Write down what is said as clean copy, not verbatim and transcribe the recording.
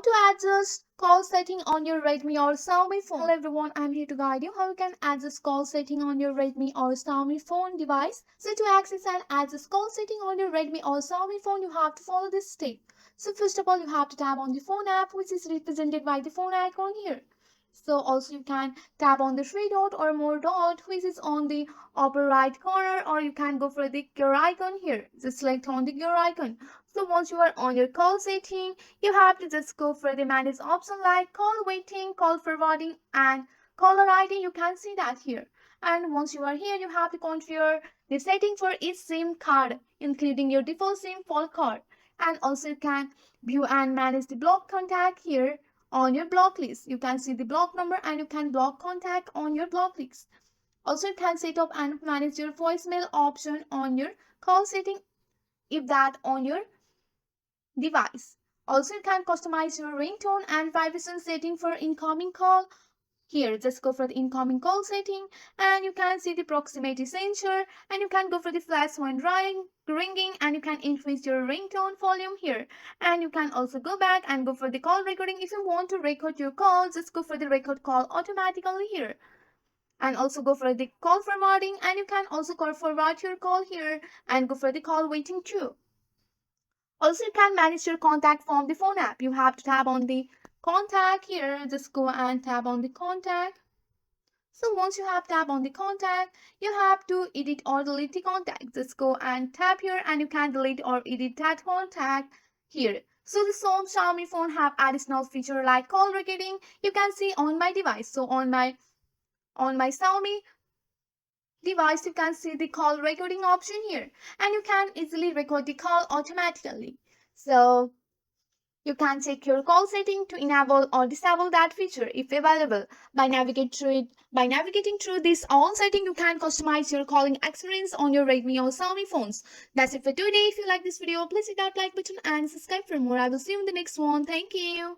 Want to adjust call setting on your Redmi or Xiaomi phone? Hello everyone, I'm here to guide you how you can adjust call setting on your Redmi or Xiaomi phone device. So to access and adjust call setting on your Redmi or Xiaomi phone, you have to follow this step. So first of all, you have to tap on the phone app, which is represented by the phone icon here. So also you can tap on the three dot or more dot, which is on the upper right corner, or you can go for the gear icon here. Just select on the gear icon. So once you are on your call setting, you have to just go for the manage option like call waiting, call forwarding, and caller ID. You can see that here. And once you are here, you have to configure the setting for each SIM card, including your default SIM phone card. And also you can view and manage the block contact here on your block list. You can see the block number and you can block contact on your block list. Also, you can set up and manage your voicemail option on your call setting if that on your device. Also, you can customize your ringtone and vibration setting for incoming call. Here, just go for the incoming call setting and you can see the proximity sensor and you can go for the flash when ringing and you can increase your ringtone volume here. And you can also go back and go for the call recording. If you want to record your call, just go for the record call automatically here. And also go for the call forwarding and you can also call forward your call here and go for the call waiting too. Also, you can manage your contact from the phone app. You have to tap on the contact here. Just go and tap on the contact. So once you have tap on the contact, you have to edit or delete the contact. Just go and tap here and you can delete or edit that contact here. So some Xiaomi phone have additional feature like call recording. You can see on my device. So on my Xiaomi device, you can see the call recording option here and you can easily record the call automatically. So you can check your call setting to enable or disable that feature if available. By navigating through this all setting, you can customize your calling experience on your Redmi or Xiaomi phones. That's it for today. If you like this video, please hit that like button and subscribe for more. I will see you in the next one. Thank you.